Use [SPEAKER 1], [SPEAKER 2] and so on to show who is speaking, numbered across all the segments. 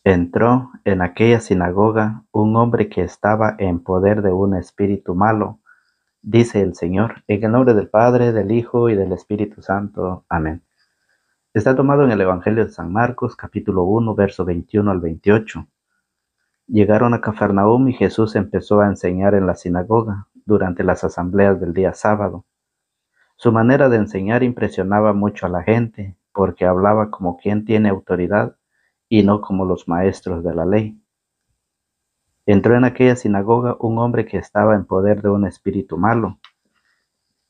[SPEAKER 1] Entró en aquella sinagoga un hombre que estaba en poder de un espíritu malo, dice el Señor, en el nombre del Padre, del Hijo y del Espíritu Santo. Amén. Está tomado en el Evangelio de San Marcos, capítulo 1, verso 21 al 28. Llegaron a Cafarnaúm y Jesús empezó a enseñar en la sinagoga durante las asambleas del día sábado. Su manera de enseñar impresionaba mucho a la gente, porque hablaba como quien tiene autoridad y no como los maestros de la ley. Entró en aquella sinagoga un hombre que estaba en poder de un espíritu malo,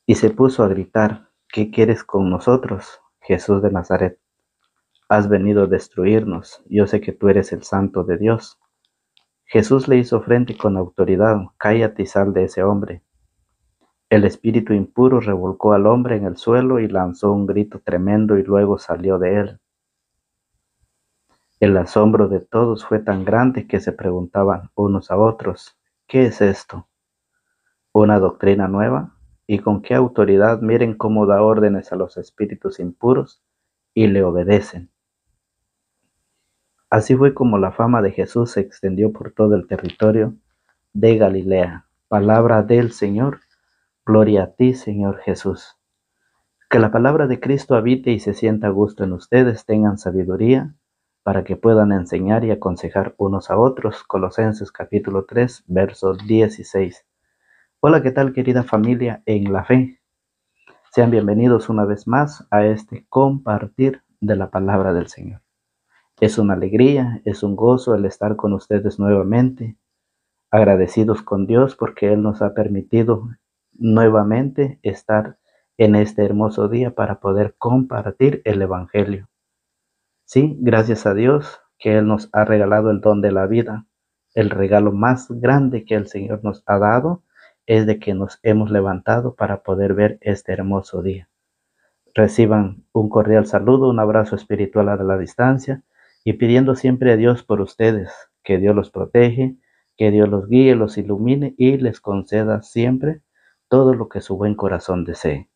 [SPEAKER 1] y se puso a gritar: ¿Qué quieres con nosotros, Jesús de Nazaret? Has venido a destruirnos. Yo sé que tú eres el Santo de Dios. Jesús le hizo frente con autoridad: Cállate y sal de ese hombre. El espíritu impuro revolcó al hombre en el suelo y lanzó un grito tremendo y luego salió de él. El asombro de todos fue tan grande que se preguntaban unos a otros: ¿Qué es esto? ¿Una doctrina nueva? ¿Y con qué autoridad? Miren cómo da órdenes a los espíritus impuros y le obedecen. Así fue como la fama de Jesús se extendió por todo el territorio de Galilea. Palabra del Señor. Gloria a ti, Señor Jesús. Que la palabra de Cristo habite y se sienta a gusto en ustedes, tengan sabiduría para que puedan enseñar y aconsejar unos a otros. Colosenses capítulo 3, verso 16. Hola, ¿qué tal, querida familia en la fe? Sean bienvenidos una vez más a este compartir de la palabra del Señor. Es una alegría, es un gozo el estar con ustedes nuevamente, agradecidos con Dios porque Él nos ha permitido nuevamente estar en este hermoso día para poder compartir el Evangelio. Sí, gracias a Dios que Él nos ha regalado el don de la vida. El regalo más grande que el Señor nos ha dado es de que nos hemos levantado para poder ver este hermoso día. Reciban un cordial saludo, un abrazo espiritual a la distancia y pidiendo siempre a Dios por ustedes, que Dios los protege, que Dios los guíe, los ilumine y les conceda siempre todo lo que su buen corazón desee.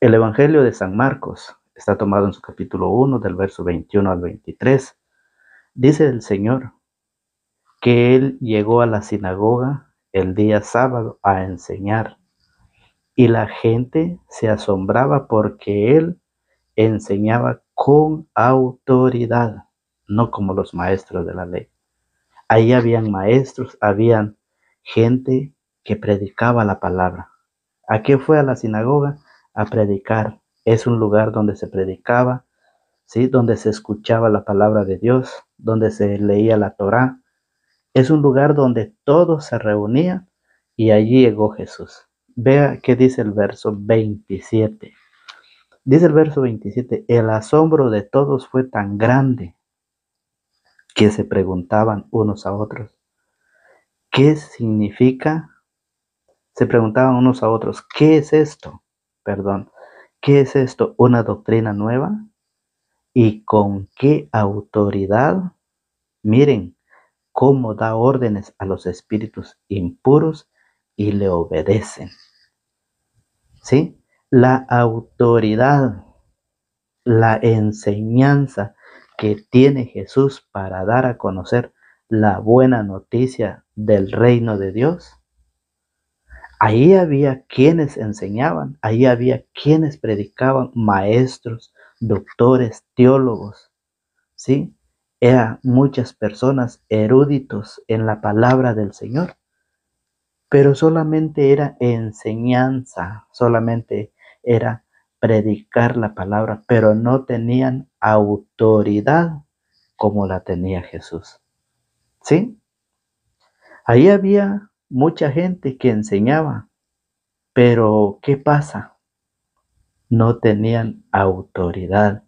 [SPEAKER 1] El Evangelio de San Marcos está tomado en su capítulo 1 del verso 21 al 23. Dice el Señor que Él llegó a la sinagoga el día sábado a enseñar y la gente se asombraba porque Él enseñaba con autoridad, no como los maestros de la ley. Ahí habían maestros, habían gente que predicaba la palabra. ¿A qué fue a la sinagoga? A predicar. Es un lugar donde se predicaba, ¿sí? Donde se escuchaba la palabra de Dios, donde se leía la Torá. Es un lugar donde todos se reunían y allí llegó Jesús. Vea qué dice el verso 27. Dice el verso 27, el asombro de todos fue tan grande que se preguntaban unos a otros, ¿qué significa? Se preguntaban unos a otros, ¿qué es esto? Perdón, ¿qué es esto? ¿Una doctrina nueva? ¿Y con qué autoridad? Miren cómo da órdenes a los espíritus impuros y le obedecen. ¿Sí? La autoridad, la enseñanza que tiene Jesús para dar a conocer la buena noticia del reino de Dios. Ahí había quienes enseñaban, ahí había quienes predicaban, maestros, doctores, teólogos, ¿sí? Eran muchas personas eruditos en la palabra del Señor, pero solamente era enseñanza, solamente era predicar la palabra, pero no tenían autoridad como la tenía Jesús. ¿Sí? Ahí había mucha gente que enseñaba, pero ¿qué pasa? No tenían autoridad.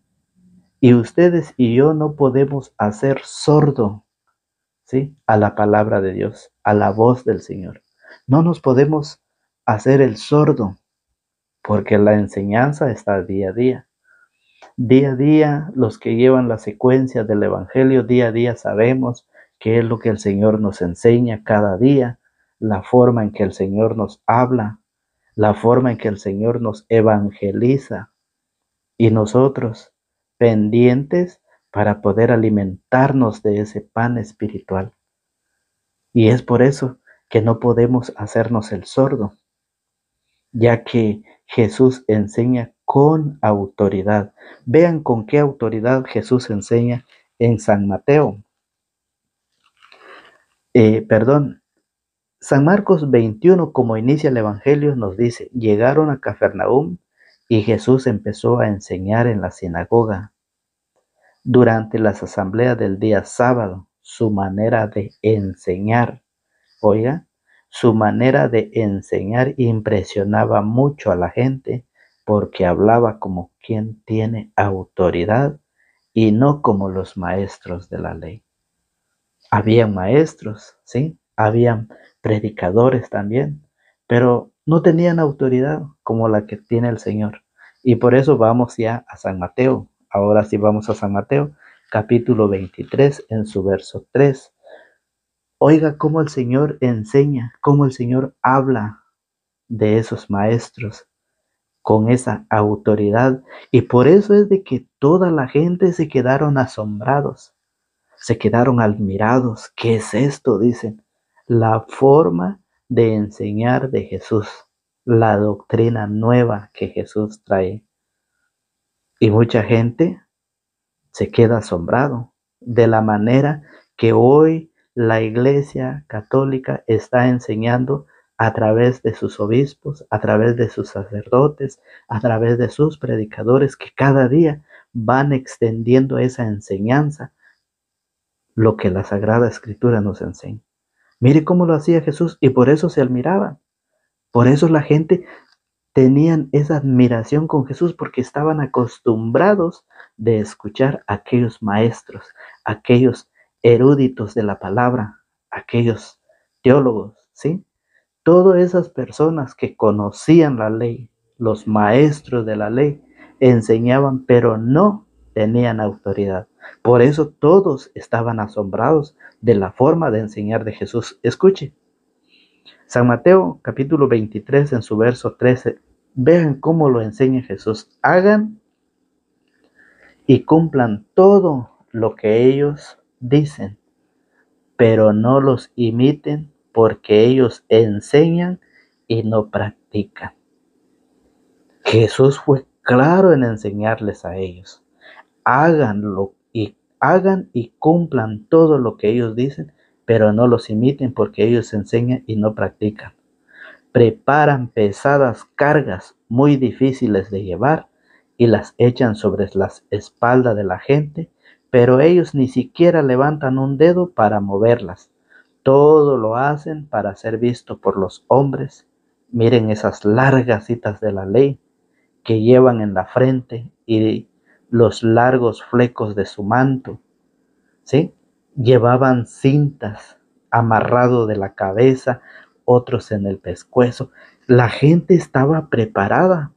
[SPEAKER 1] Y ustedes y yo no podemos hacer sordo, ¿sí? A la palabra de Dios, a la voz del Señor. No nos podemos hacer el sordo, porque la enseñanza está día a día. Día a día, los que llevan la secuencia del Evangelio, día a día sabemos qué es lo que el Señor nos enseña cada día, la forma en que el Señor nos habla, la forma en que el Señor nos evangeliza. Y nosotros, pendientes para poder alimentarnos de ese pan espiritual. Y es por eso que no podemos hacernos el sordo, ya que Jesús enseña con autoridad. Vean con qué autoridad Jesús enseña en San Mateo. San Marcos 21, como inicia el Evangelio, nos dice, llegaron a Cafarnaúm y Jesús empezó a enseñar en la sinagoga. Durante las asambleas del día sábado, su manera de enseñar, oiga, su manera de enseñar impresionaba mucho a la gente porque hablaba como quien tiene autoridad y no como los maestros de la ley. Habían maestros, ¿sí? Habían predicadores también, pero no tenían autoridad como la que tiene el Señor. Y por eso vamos ya a San Mateo. Ahora sí vamos a San Mateo, capítulo 23, en su verso 3. Oiga cómo el Señor enseña, cómo el Señor habla de esos maestros con esa autoridad. Y por eso es de que toda la gente se quedaron asombrados. Se quedaron admirados. ¿Qué es esto? Dicen. La forma de enseñar de Jesús. La doctrina nueva que Jesús trae. Y mucha gente se queda asombrado de la manera que hoy la Iglesia Católica está enseñando a través de sus obispos, a través de sus sacerdotes, a través de sus predicadores que cada día van extendiendo esa enseñanza, lo que la Sagrada Escritura nos enseña. Mire cómo lo hacía Jesús y por eso se admiraban. Por eso la gente tenían esa admiración con Jesús porque estaban acostumbrados de escuchar a aquellos maestros, aquellos eruditos de la palabra, aquellos teólogos, ¿sí? Todas esas personas que conocían la ley, los maestros de la ley, enseñaban, pero no tenían autoridad. Por eso todos estaban asombrados de la forma de enseñar de Jesús. Escuche, San Mateo capítulo 23 en su verso 13. Vean cómo lo enseña Jesús. Hagan y cumplan todo lo que ellos dicen, pero no los imiten porque ellos enseñan y no practican. Jesús fue claro en enseñarles a ellos. Hagan y cumplan todo lo que ellos dicen, pero no los imiten porque ellos enseñan y no practican. Preparan pesadas cargas muy difíciles de llevar y las echan sobre las espaldas de la gente, pero ellos ni siquiera levantan un dedo para moverlas. Todo lo hacen para ser visto por los hombres. Miren esas largas citas de la ley que llevan en la frente y los largos flecos de su manto, ¿sí? Llevaban cintas amarrado de la cabeza, otros en el pescuezo. La gente estaba preparada.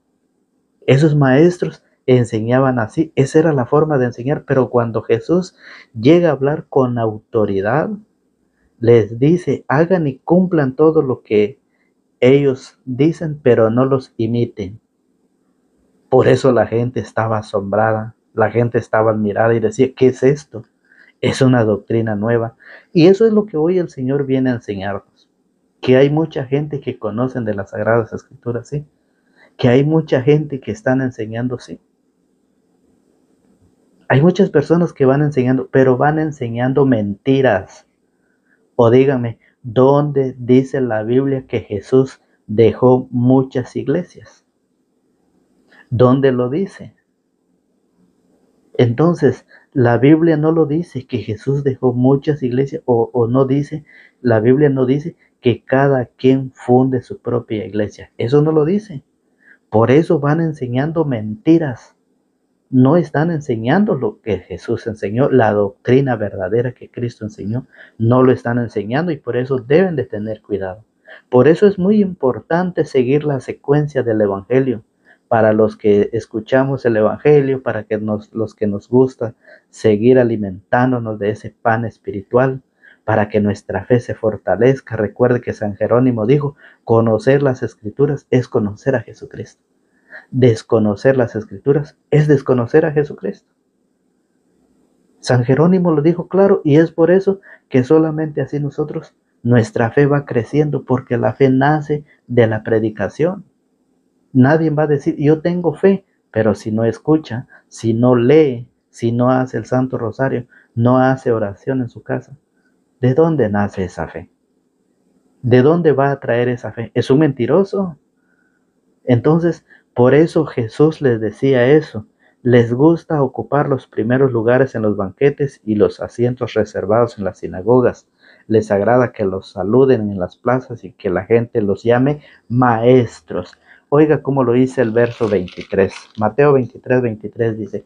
[SPEAKER 1] Esos maestros enseñaban así. Esa era la forma de enseñar. Pero cuando Jesús llega a hablar con autoridad, les dice, hagan y cumplan todo lo que ellos dicen, pero no los imiten. Por eso la gente estaba asombrada. La gente estaba admirada y decía, ¿qué es esto? Es una doctrina nueva. Y eso es lo que hoy el Señor viene a enseñarnos. Que hay mucha gente que conocen de las Sagradas Escrituras, sí. Que hay mucha gente que están enseñando, sí. Hay muchas personas que van enseñando, pero van enseñando mentiras. O díganme, ¿dónde dice la Biblia que Jesús dejó muchas iglesias? ¿Dónde lo dice? Entonces, la Biblia no lo dice que Jesús dejó muchas iglesias o no dice, la Biblia no dice que cada quien funde su propia iglesia. Eso no lo dice. Por eso van enseñando mentiras. No están enseñando lo que Jesús enseñó, la doctrina verdadera que Cristo enseñó. No lo están enseñando y por eso deben de tener cuidado. Por eso es muy importante seguir la secuencia del Evangelio. Para los que escuchamos el Evangelio, para que los que nos gusta seguir alimentándonos de ese pan espiritual, para que nuestra fe se fortalezca. Recuerde que San Jerónimo dijo, conocer las Escrituras es conocer a Jesucristo. Desconocer las Escrituras es desconocer a Jesucristo. San Jerónimo lo dijo claro y es por eso que solamente así nosotros, nuestra fe va creciendo, porque la fe nace de la predicación. Nadie va a decir, yo tengo fe, pero si no escucha, si no lee, si no hace el Santo Rosario, no hace oración en su casa, ¿de dónde nace esa fe? ¿De dónde va a traer esa fe? ¿Es un mentiroso? Entonces, por eso Jesús les decía eso. Les gusta ocupar los primeros lugares en los banquetes y los asientos reservados en las sinagogas. Les agrada que los saluden en las plazas y que la gente los llame maestros. Oiga cómo lo dice el verso 23. Mateo 23 dice,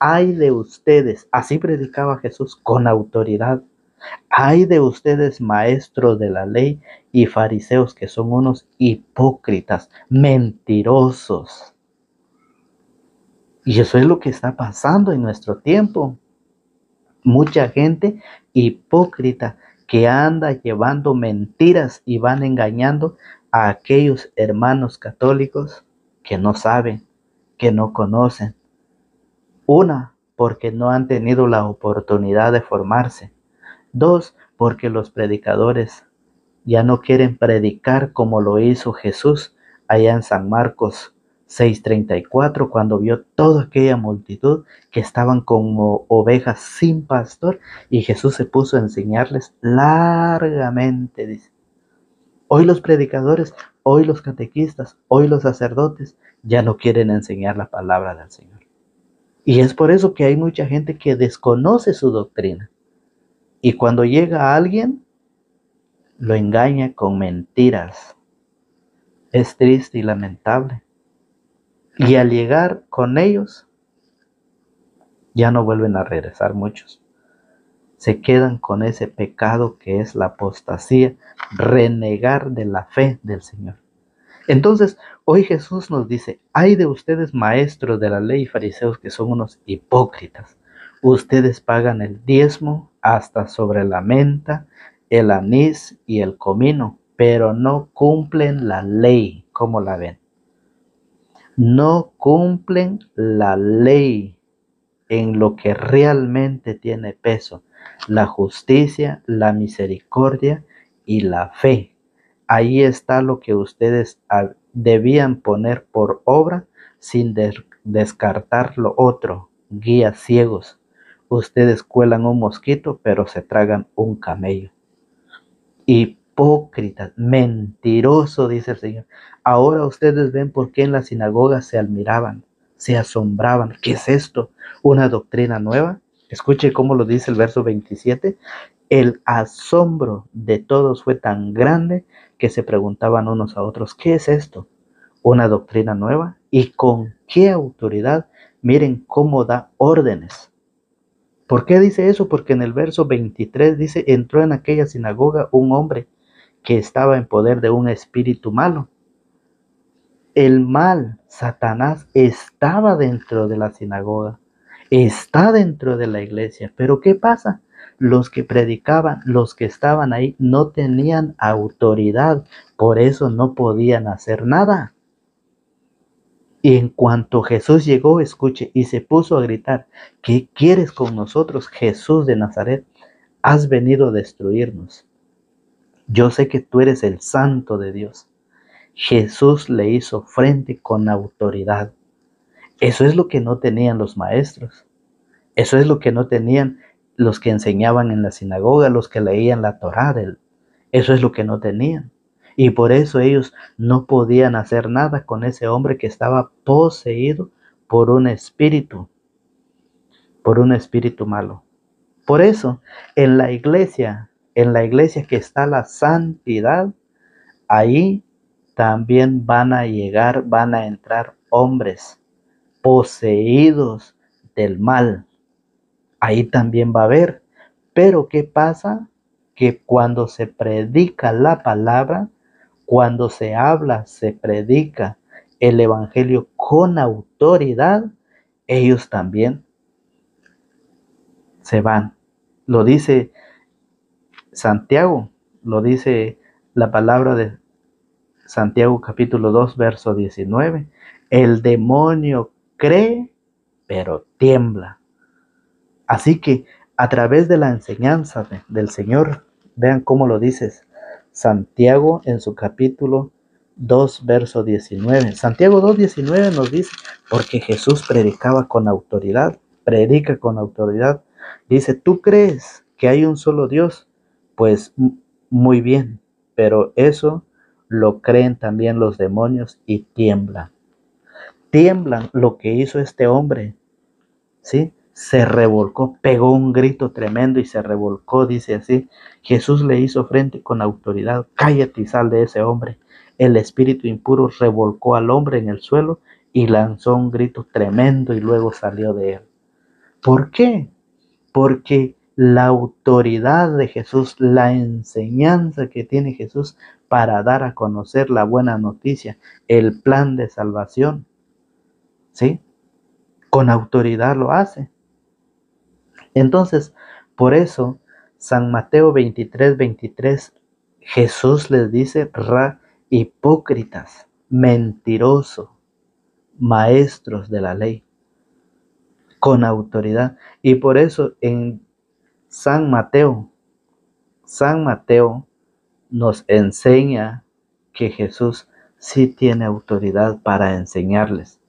[SPEAKER 1] ay de ustedes, así predicaba Jesús con autoridad. Ay de ustedes, maestros de la ley y fariseos, que son unos hipócritas, mentirosos. Y eso es lo que está pasando en nuestro tiempo. Mucha gente hipócrita que anda llevando mentiras y van engañando a aquellos hermanos católicos que no saben, que no conocen. Una, porque no han tenido la oportunidad de formarse. Dos, porque los predicadores ya no quieren predicar como lo hizo Jesús allá en San Marcos 6:34, cuando vio toda aquella multitud que estaban como ovejas sin pastor, y Jesús se puso a enseñarles largamente, dice. Hoy los predicadores, hoy los catequistas, hoy los sacerdotes ya no quieren enseñar la palabra del Señor. Y es por eso que hay mucha gente que desconoce su doctrina. Y cuando llega alguien, lo engaña con mentiras. Es triste y lamentable. Y al llegar con ellos, ya no vuelven a regresar muchos. Se quedan con ese pecado que es la apostasía, renegar de la fe del Señor. Entonces, hoy Jesús nos dice, ay de ustedes, maestros de la ley y fariseos, que son unos hipócritas. Ustedes pagan el diezmo hasta sobre la menta, el anís y el comino, pero no cumplen la ley. ¿Cómo la ven? No cumplen la ley en lo que realmente tiene peso: la justicia, la misericordia y la fe. Ahí está lo que ustedes debían poner por obra sin descartar lo otro. Guías ciegos. Ustedes cuelan un mosquito, pero se tragan un camello. Hipócritas, mentiroso, dice el Señor. Ahora ustedes ven por qué en la sinagoga se admiraban, se asombraban. ¿Qué es esto? ¿Una doctrina nueva? Escuche cómo lo dice el verso 27. El asombro de todos fue tan grande que se preguntaban unos a otros, ¿qué es esto? ¿Una doctrina nueva? ¿Y con qué autoridad? Miren cómo da órdenes. ¿Por qué dice eso? Porque en el verso 23 dice, entró en aquella sinagoga un hombre que estaba en poder de un espíritu malo. El mal, Satanás, estaba dentro de la sinagoga, está dentro de la iglesia. Pero ¿qué pasa? Los que predicaban, los que estaban ahí, no tenían autoridad, por eso no podían hacer nada. Y en cuanto Jesús llegó, escuche, y se puso a gritar, ¿qué quieres con nosotros, Jesús de Nazaret? Has venido a destruirnos. Yo sé que tú eres el Santo de Dios. Jesús le hizo frente con autoridad. Eso es lo que no tenían los maestros. Eso es lo que no tenían los que enseñaban en la sinagoga, los que leían la Torá. Eso es lo que no tenían. Y por eso ellos no podían hacer nada con ese hombre que estaba poseído por un espíritu malo. Por eso, en la iglesia que está la santidad, ahí también van a entrar hombres poseídos del mal. Ahí también va a haber. Pero ¿qué pasa? Que cuando se predica la palabra, cuando se habla, se predica el evangelio con autoridad, ellos también se van. Lo dice Santiago, lo dice la palabra de Santiago capítulo 2, verso 19. El demonio cree, pero tiembla. Así que a través de la enseñanza del Señor, vean cómo lo dice Santiago en su capítulo 2, verso 19. Santiago 2:19 nos dice, porque Jesús predicaba con autoridad, predica con autoridad. Dice, ¿tú crees que hay un solo Dios? Pues muy bien, pero eso lo creen también los demonios y tiemblan. Tiemblan lo que hizo este hombre, ¿sí? Se revolcó, pegó un grito tremendo y se revolcó, dice así. Jesús le hizo frente con autoridad, cállate y sal de ese hombre. El espíritu impuro revolcó al hombre en el suelo y lanzó un grito tremendo y luego salió de él. ¿Por qué? Porque la autoridad de Jesús, la enseñanza que tiene Jesús para dar a conocer la buena noticia, el plan de salvación, ¿sí? Con autoridad lo hace. Entonces, por eso, San Mateo 23:23, Jesús les dice, hipócritas, mentirosos, maestros de la ley, con autoridad. Y por eso en San Mateo nos enseña que Jesús sí tiene autoridad para enseñarles.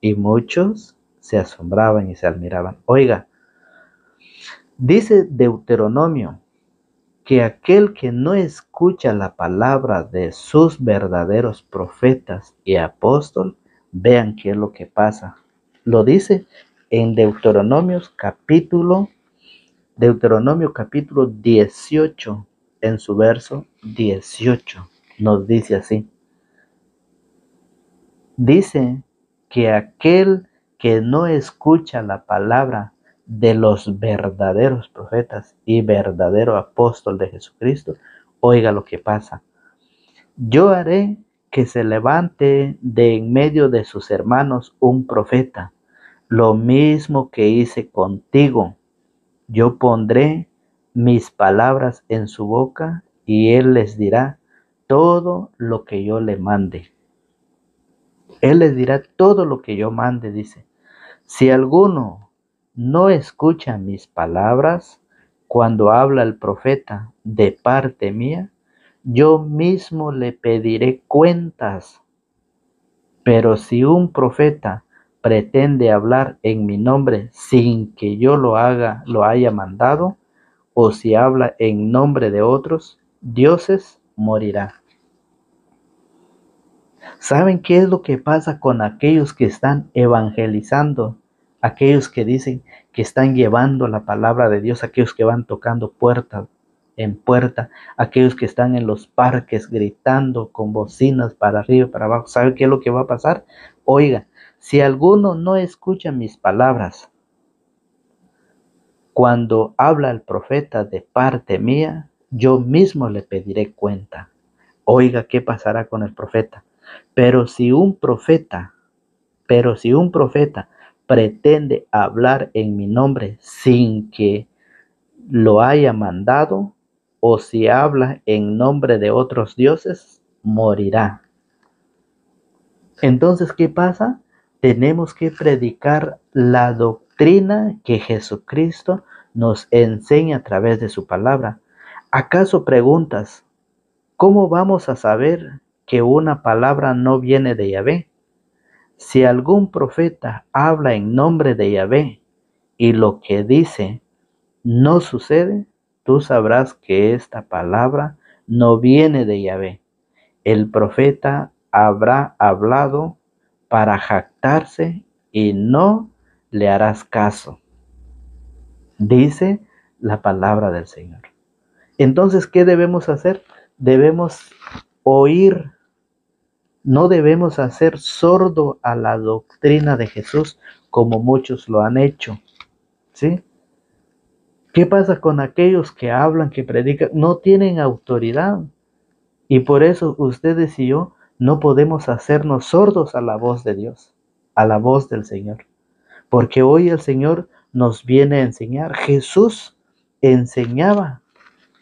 [SPEAKER 1] Y muchos se asombraban y se admiraban. Oiga, dice Deuteronomio que aquel que no escucha la palabra de sus verdaderos profetas y apóstoles, vean qué es lo que pasa. Lo dice en Deuteronomio capítulo 18, en su verso 18, nos dice así. Dice que aquel que no escucha la palabra de los verdaderos profetas y verdadero apóstol de Jesucristo, oiga lo que pasa. Yo haré que se levante de en medio de sus hermanos un profeta, lo mismo que hice contigo. Yo pondré mis palabras en su boca y él les dirá todo lo que yo le mande. Él les dirá todo lo que yo mande, dice. Si alguno no escucha mis palabras, cuando habla el profeta de parte mía, yo mismo le pediré cuentas. Pero si un profeta pretende hablar en mi nombre sin que yo lo haya mandado, o si habla en nombre de otros dioses, morirá. ¿Saben qué es lo que pasa con aquellos que están evangelizando? Aquellos que dicen que están llevando la palabra de Dios, aquellos que van tocando puerta en puerta, aquellos que están en los parques gritando con bocinas para arriba y para abajo. ¿Saben qué es lo que va a pasar? Oiga, si alguno no escucha mis palabras, cuando habla el profeta de parte mía, yo mismo le pediré cuenta. Oiga, ¿qué pasará con el profeta? Pero si un profeta pretende hablar en mi nombre sin que lo haya mandado, o si habla en nombre de otros dioses, morirá. Entonces, ¿qué pasa? Tenemos que predicar la doctrina que Jesucristo nos enseña a través de su palabra. ¿Acaso preguntas, cómo vamos a saber que una palabra no viene de Yahvé? Si algún profeta habla en nombre de Yahvé y lo que dice no sucede, tú sabrás que esta palabra no viene de Yahvé. El profeta habrá hablado para jactarse y no le harás caso. Dice la palabra del Señor. Entonces, ¿qué debemos hacer? Debemos oír. No debemos hacer sordo a la doctrina de Jesús como muchos lo han hecho, ¿sí? ¿Qué pasa con aquellos que hablan, que predican? No tienen autoridad. Y por eso ustedes y yo no podemos hacernos sordos a la voz de Dios, a la voz del Señor. Porque hoy el Señor nos viene a enseñar. Jesús enseñaba.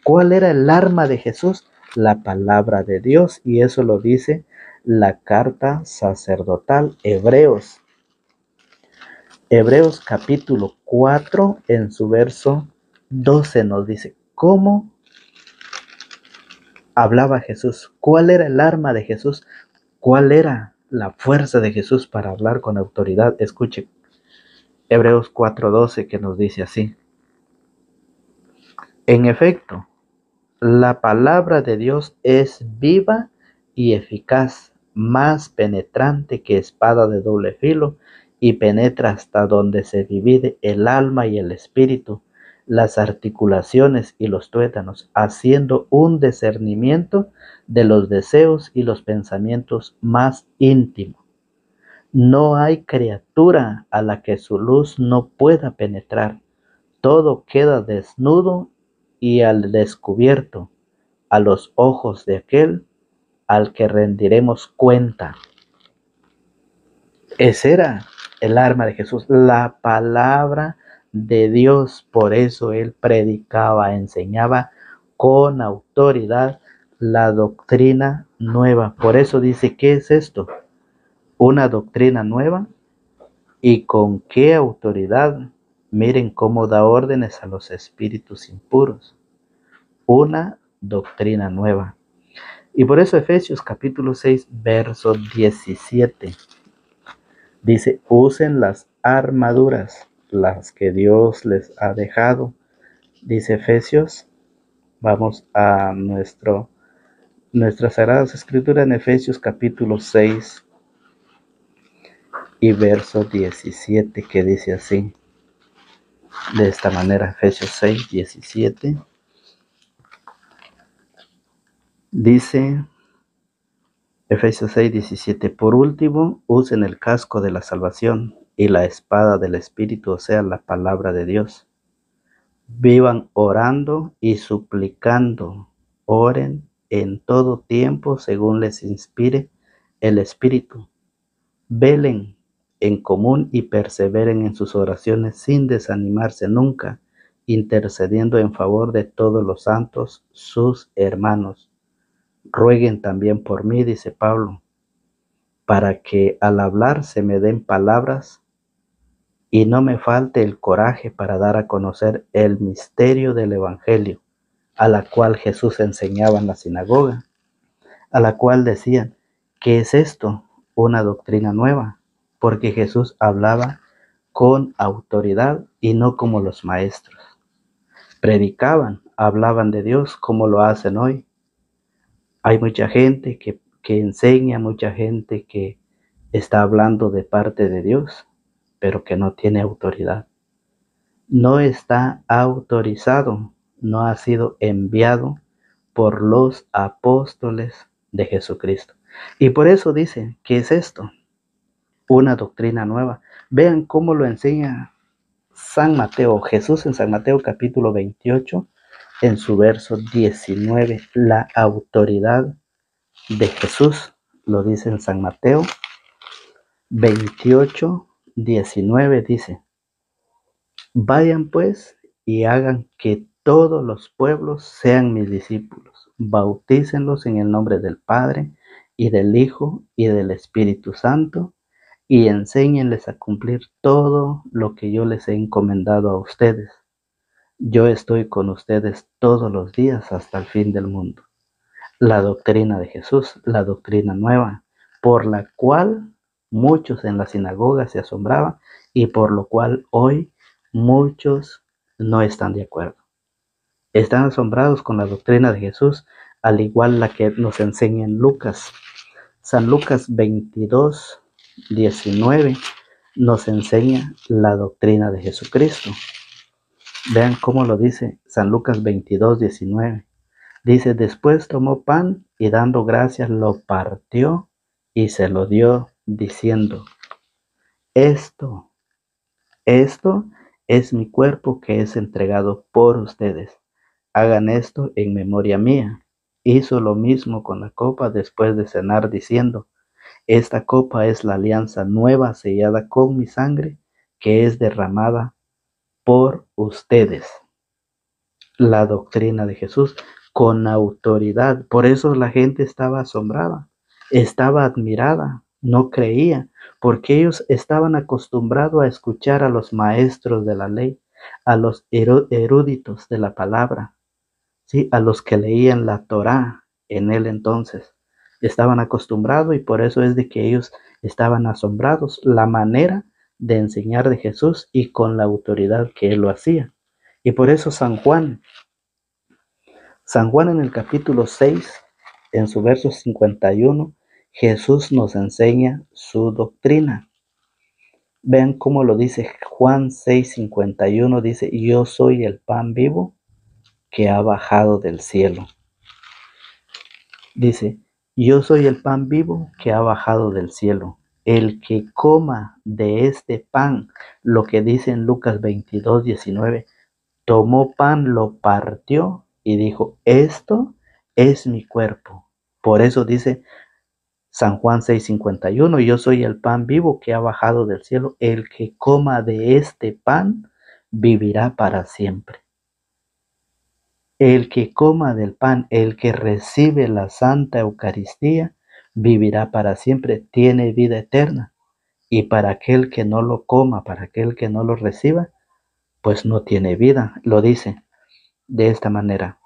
[SPEAKER 1] ¿Cuál era el arma de Jesús? La palabra de Dios. Y eso lo dice la carta sacerdotal, Hebreos Hebreos capítulo 4 en su verso 12 nos dice cómo hablaba Jesús, cuál era el arma de Jesús, cuál era la fuerza de Jesús para hablar con autoridad. Escuche Hebreos 4:12 que nos dice así: en efecto, la palabra de Dios es viva y eficaz, más penetrante que espada de doble filo, y penetra hasta donde se divide el alma y el espíritu, las articulaciones y los tuétanos, haciendo un discernimiento de los deseos y los pensamientos más íntimos. No hay criatura a la que su luz no pueda penetrar. Todo queda desnudo y al descubierto a los ojos de aquel al que rendiremos cuenta. Ese era el arma de Jesús, la palabra de Dios. Por eso él predicaba, enseñaba con autoridad la doctrina nueva. Por eso dice, ¿qué es esto? Una doctrina nueva. ¿Y con qué autoridad? Miren cómo da órdenes a los espíritus impuros. Una doctrina nueva. Y por eso Efesios capítulo 6, verso 17. Dice, usen las armaduras, las que Dios les ha dejado. Dice Efesios, vamos a nuestras sagradas escrituras en Efesios capítulo 6 y verso 17, que dice así, de esta manera, Efesios 6, 17. Dice Efesios 6, 17, por último, usen el casco de la salvación y la espada del Espíritu, o sea, la palabra de Dios. Vivan orando y suplicando. Oren en todo tiempo según les inspire el Espíritu. Velen en común y perseveren en sus oraciones sin desanimarse nunca, intercediendo en favor de todos los santos, sus hermanos. Rueguen también por mí, dice Pablo, para que al hablar se me den palabras y no me falte el coraje para dar a conocer el misterio del Evangelio, a la cual Jesús enseñaba en la sinagoga, a la cual decían, ¿qué es esto? Una doctrina nueva, porque Jesús hablaba con autoridad y no como los maestros. Predicaban, hablaban de Dios como lo hacen hoy. Hay mucha gente que enseña, mucha gente que está hablando de parte de Dios, pero que no tiene autoridad. No está autorizado, no ha sido enviado por los apóstoles de Jesucristo. Y por eso dice, ¿qué es esto? Una doctrina nueva. Vean cómo lo enseña San Mateo, Jesús en San Mateo capítulo 28, en su verso 19, la autoridad de Jesús, lo dice en San Mateo 28, 19, dice, vayan pues y hagan que todos los pueblos sean mis discípulos, bautícenlos en el nombre del Padre y del Hijo y del Espíritu Santo, y enséñenles a cumplir todo lo que yo les he encomendado a ustedes. Yo estoy con ustedes todos los días hasta el fin del mundo. La doctrina de Jesús, la doctrina nueva, por la cual muchos en la sinagoga se asombraban y por lo cual hoy muchos no están de acuerdo. Están asombrados con la doctrina de Jesús, al igual la que nos enseña en Lucas. San Lucas 22, 19 nos enseña la doctrina de Jesucristo. Vean cómo lo dice San Lucas 22, 19. Dice, después tomó pan y dando gracias lo partió y se lo dio diciendo, esto es mi cuerpo que es entregado por ustedes. Hagan esto en memoria mía. Hizo lo mismo con la copa después de cenar diciendo, esta copa es la alianza nueva sellada con mi sangre que es derramada por ustedes. La doctrina de Jesús con autoridad. Por eso la gente estaba asombrada, estaba admirada, no creía, porque ellos estaban acostumbrados a escuchar a los maestros de la ley, a los eruditos de la palabra, ¿sí? A los que leían la Torá en él entonces. Estaban acostumbrados y por eso es de que ellos estaban asombrados la manera de enseñar de Jesús y con la autoridad que él lo hacía. Y por eso San Juan en el capítulo 6, en su verso 51, Jesús nos enseña su doctrina. Vean cómo lo dice Juan 6:51, dice, yo soy el pan vivo que ha bajado del cielo. Dice, yo soy el pan vivo que ha bajado del cielo. El que coma de este pan, lo que dice en Lucas 22:19, tomó pan, lo partió y dijo, esto es mi cuerpo. Por eso dice San Juan 6:51, yo soy el pan vivo que ha bajado del cielo. El que coma de este pan vivirá para siempre. El que coma del pan, el que recibe la Santa Eucaristía, vivirá para siempre, tiene vida eterna. Y para aquel que no lo coma, para aquel que no lo reciba, pues no tiene vida. Lo dice de esta manera.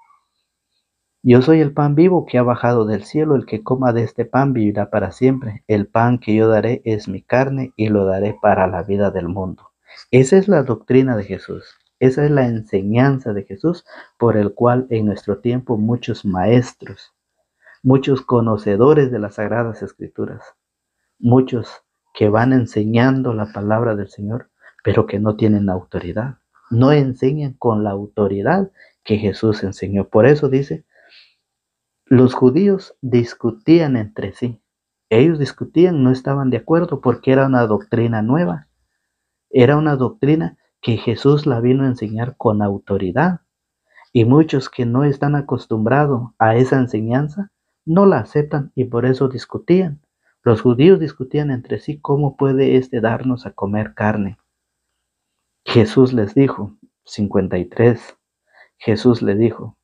[SPEAKER 1] Yo soy el pan vivo que ha bajado del cielo, el que coma de este pan vivirá para siempre. El pan que yo daré es mi carne y lo daré para la vida del mundo. Esa es la doctrina de Jesús. Esa es la enseñanza de Jesús por el cual en nuestro tiempo muchos maestros, muchos conocedores de las Sagradas Escrituras, muchos que van enseñando la palabra del Señor, pero que no tienen autoridad. No enseñan con la autoridad que Jesús enseñó. Por eso dice, los judíos discutían entre sí. Ellos discutían, no estaban de acuerdo porque era una doctrina nueva. Era una doctrina que Jesús la vino a enseñar con autoridad. Y muchos que no están acostumbrados a esa enseñanza no la aceptan y por eso discutían. Los judíos discutían entre sí cómo puede darnos a comer carne. Jesús les dijo, 53, Jesús les dijo,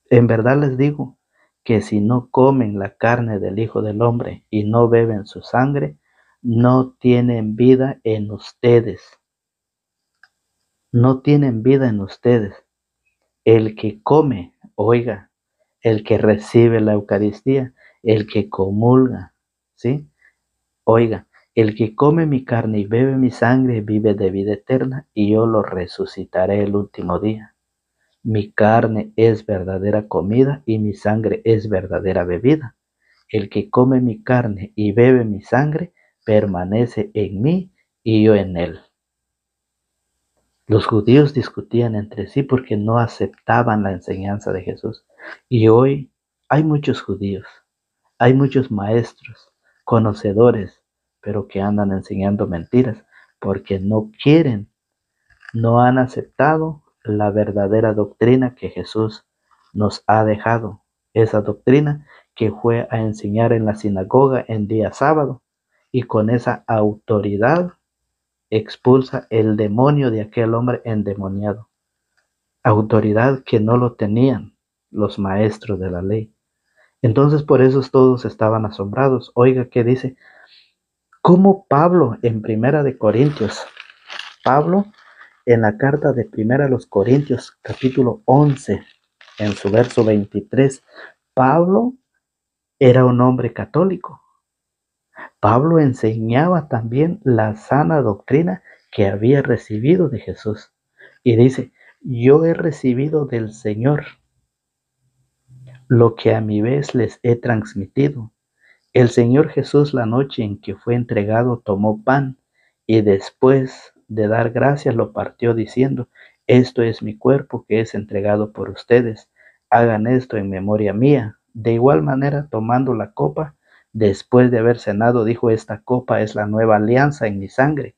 [SPEAKER 1] en verdad les digo que si no comen la carne del Hijo del Hombre y no beben su sangre, no tienen vida en ustedes. No tienen vida en ustedes. El que come, oiga, el que recibe la Eucaristía, el que comulga, ¿sí? Oiga, el que come mi carne y bebe mi sangre vive de vida eterna y yo lo resucitaré el último día. Mi carne es verdadera comida y mi sangre es verdadera bebida. El que come mi carne y bebe mi sangre permanece en mí y yo en él. Los judíos discutían entre sí porque no aceptaban la enseñanza de Jesús. Y hoy hay muchos judíos, hay muchos maestros, conocedores, pero que andan enseñando mentiras porque no quieren, no han aceptado la verdadera doctrina que Jesús nos ha dejado. Esa doctrina que fue a enseñar en la sinagoga en día sábado y con esa autoridad expulsa el demonio de aquel hombre endemoniado. Autoridad que no lo tenían los maestros de la ley. Entonces por eso todos estaban asombrados. Oiga, ¿qué dice? ¿Cómo Pablo en Primera de Corintios? Pablo en la carta de Primera a los Corintios, capítulo 11, en su verso 23, Pablo era un hombre católico. Pablo enseñaba también la sana doctrina que había recibido de Jesús. Y dice, yo he recibido del Señor lo que a mi vez les he transmitido. El Señor Jesús, la noche en que fue entregado, tomó pan y después de dar gracias lo partió diciendo, esto es mi cuerpo que es entregado por ustedes. Hagan esto en memoria mía. De igual manera, tomando la copa, después de haber cenado, dijo, esta copa es la nueva alianza en mi sangre.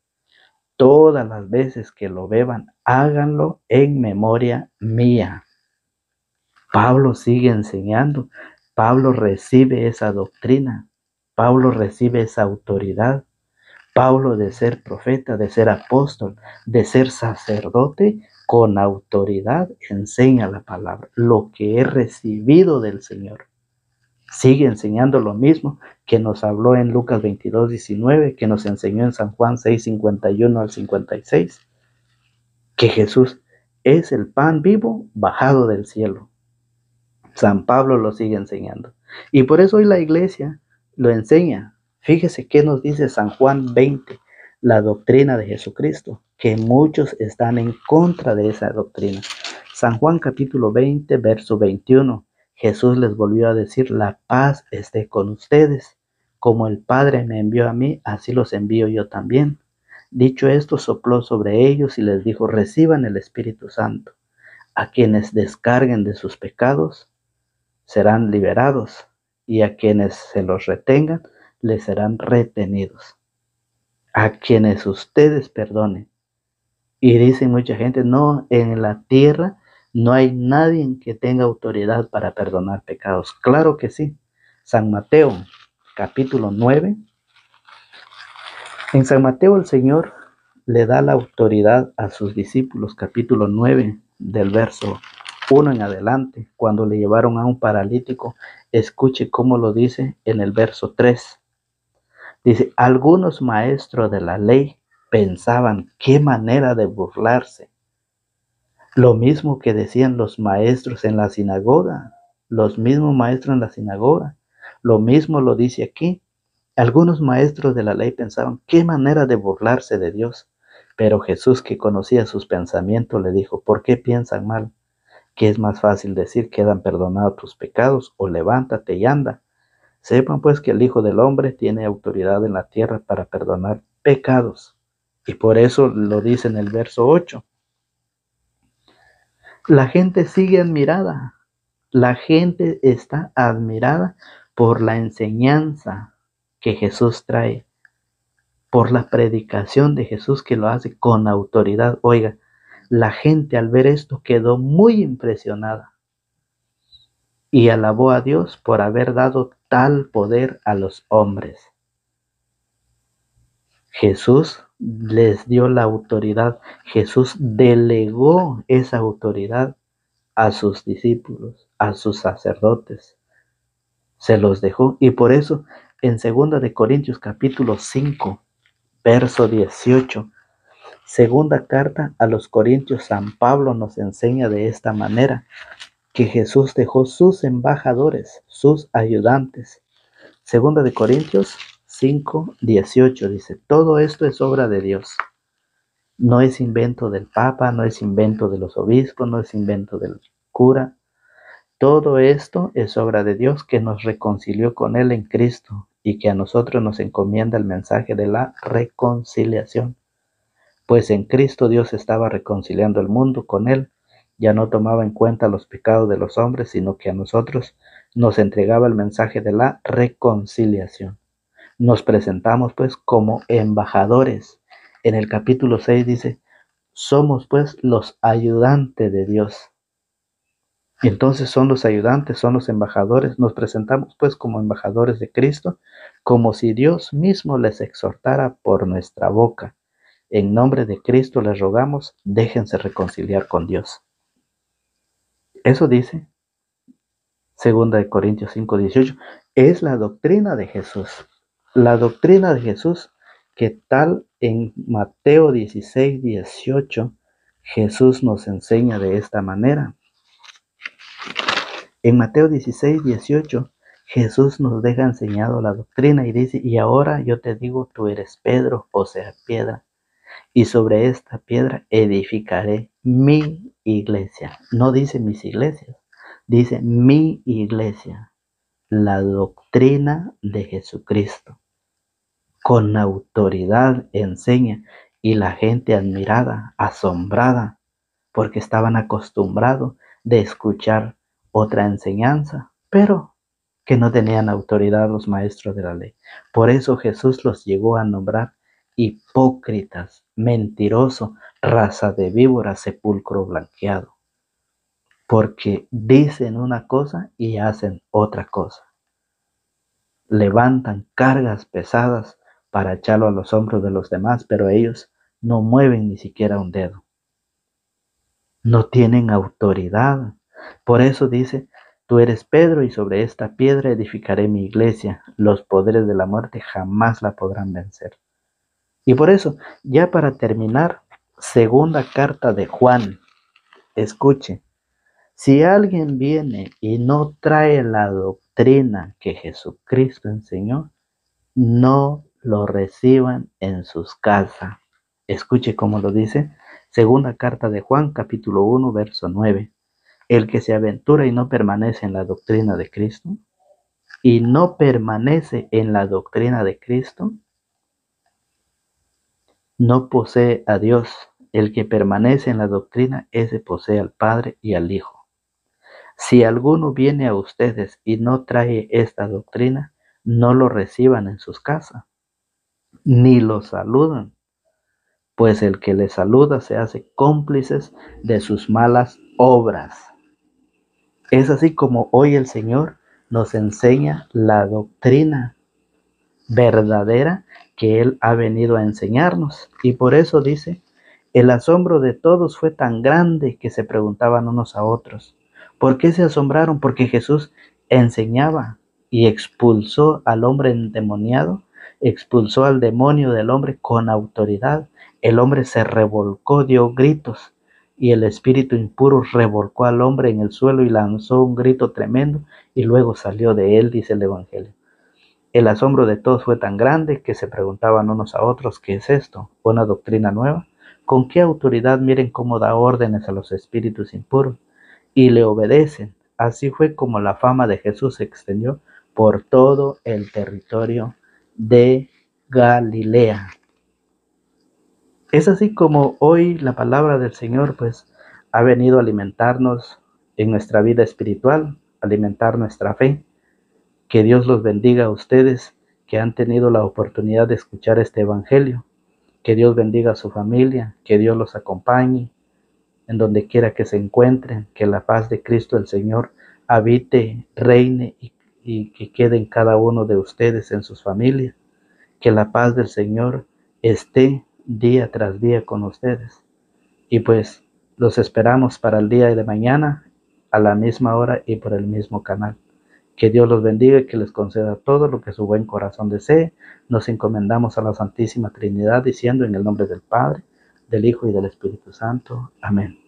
[SPEAKER 1] Todas las veces que lo beban, háganlo en memoria mía. Pablo sigue enseñando. Pablo recibe esa doctrina. Pablo recibe esa autoridad. Pablo de ser profeta, de ser apóstol, de ser sacerdote, con autoridad enseña la palabra, lo que he recibido del Señor. Sigue enseñando lo mismo que nos habló en Lucas 22:19, que nos enseñó en San Juan 6:51 al 56, que Jesús es el pan vivo bajado del cielo. San Pablo lo sigue enseñando. Y por eso hoy la iglesia lo enseña. Fíjese qué nos dice San Juan 20, la doctrina de Jesucristo, que muchos están en contra de esa doctrina. San Juan capítulo 20, verso 21. Jesús les volvió a decir: la paz esté con ustedes. Como el Padre me envió a mí, así los envío yo también. Dicho esto, sopló sobre ellos y les dijo: reciban el Espíritu Santo. A quienes descarguen de sus pecados serán liberados, y a quienes se los retengan les serán retenidos. A quienes ustedes perdonen. Y dice mucha gente: no, en la tierra no hay nadie que tenga autoridad para perdonar pecados. Claro que sí. San Mateo capítulo 9. En San Mateo el Señor le da la autoridad a sus discípulos, capítulo 9, del verso 1 en adelante, cuando le llevaron a un paralítico. Escuche cómo lo dice en el verso 3. Dice: algunos maestros de la ley pensaban qué manera de burlarse. Lo mismo que decían los maestros en la sinagoga, los mismos maestros en la sinagoga. Lo mismo lo dice aquí. Algunos maestros de la ley pensaban qué manera de burlarse de Dios. Pero Jesús, que conocía sus pensamientos, le dijo: ¿por qué piensan mal? ¿Qué es más fácil decir: quedan perdonados tus pecados, o levántate y anda? Sepan pues que el Hijo del Hombre tiene autoridad en la tierra para perdonar pecados. Y por eso lo dice en el verso 8. La gente sigue admirada. La gente está admirada por la enseñanza que Jesús trae, por la predicación de Jesús, que lo hace con autoridad. Oiga, la gente al ver esto quedó muy impresionada y alabó a Dios por haber dado tal poder a los hombres. Jesús les dio la autoridad. Jesús delegó esa autoridad a sus discípulos, a sus sacerdotes. Se los dejó. Y por eso en 2 de Corintios capítulo 5, verso 18, segunda carta a los Corintios, San Pablo nos enseña de esta manera, que Jesús dejó sus embajadores, sus ayudantes. Segunda de Corintios 5, 18 dice: todo esto es obra de Dios. No es invento del Papa, no es invento de los obispos, no es invento del cura. Todo esto es obra de Dios, que nos reconcilió con Él en Cristo y que a nosotros nos encomienda el mensaje de la reconciliación. Pues en Cristo Dios estaba reconciliando el mundo con Él. Ya no tomaba en cuenta los pecados de los hombres, sino que a nosotros nos entregaba el mensaje de la reconciliación. Nos presentamos pues como embajadores. En el capítulo 6 dice: somos pues los ayudantes de Dios. Entonces son los ayudantes, son los embajadores. Nos presentamos pues como embajadores de Cristo, como si Dios mismo les exhortara por nuestra boca. En nombre de Cristo les rogamos, déjense reconciliar con Dios. Eso dice 2 Corintios 5:18. Es la doctrina de Jesús. La doctrina de Jesús, que tal en Mateo 16:18 Jesús nos enseña de esta manera. En Mateo 16:18 Jesús nos deja enseñado la doctrina y dice: y ahora yo te digo, tú eres Pedro, o sea, piedra, y sobre esta piedra edificaré mi iglesia. No dice mis iglesias, dice mi iglesia. La doctrina de Jesucristo. Con autoridad enseña, y la gente admirada, asombrada, porque estaban acostumbrados de escuchar otra enseñanza, pero que no tenían autoridad los maestros de la ley. Por eso Jesús los llegó a nombrar hipócritas, mentirosos, raza de víboras, sepulcro blanqueado, porque dicen una cosa y hacen otra cosa. Levantan cargas pesadas para echarlo a los hombros de los demás, pero ellos no mueven ni siquiera un dedo. No tienen autoridad. Por eso dice Tú eres Pedro y sobre esta piedra edificaré mi iglesia. Los poderes de la muerte jamás la podrán vencer. Y por eso, ya para terminar, segunda carta de Juan. Escuche, si alguien viene y no trae la doctrina que Jesucristo enseñó, no lo reciban en sus casas. Escuche cómo lo dice. Segunda carta de Juan, capítulo 1, verso 9. El que se aventura y no permanece en la doctrina de Cristo, y no permanece en la doctrina de Cristo, no posee a Dios. El que permanece en la doctrina, ese posee al Padre y al Hijo. Si alguno viene a ustedes y no trae esta doctrina, no lo reciban en sus casas, ni lo saludan, pues el que le saluda se hace cómplices de sus malas obras. Es así como hoy el Señor nos enseña la doctrina verdadera que Él ha venido a enseñarnos. Y por eso dice, el asombro de todos fue tan grande que se preguntaban unos a otros, ¿por qué se asombraron? Porque Jesús enseñaba y expulsó al hombre endemoniado, expulsó al demonio del hombre con autoridad. El hombre se revolcó, dio gritos, y el espíritu impuro revolcó al hombre en el suelo y lanzó un grito tremendo, y luego salió de él, dice el Evangelio. El asombro de todos fue tan grande que se preguntaban unos a otros, ¿qué es esto? ¿Una doctrina nueva? ¿Con qué autoridad? Miren cómo da órdenes a los espíritus impuros y le obedecen. Así fue como la fama de Jesús se extendió por todo el territorio de Galilea. Es así como hoy la palabra del Señor pues ha venido a alimentarnos en nuestra vida espiritual, alimentar nuestra fe. Que Dios los bendiga a ustedes que han tenido la oportunidad de escuchar este evangelio. Que Dios bendiga a su familia, que Dios los acompañe en donde quiera que se encuentren, que la paz de Cristo el Señor habite, reine y que quede en cada uno de ustedes en sus familias. Que la paz del Señor esté día tras día con ustedes. Y pues los esperamos para el día de mañana a la misma hora y por el mismo canal. Que Dios los bendiga y que les conceda todo lo que su buen corazón desee. Nos encomendamos a la Santísima Trinidad diciendo en el nombre del Padre, del Hijo y del Espíritu Santo. Amén.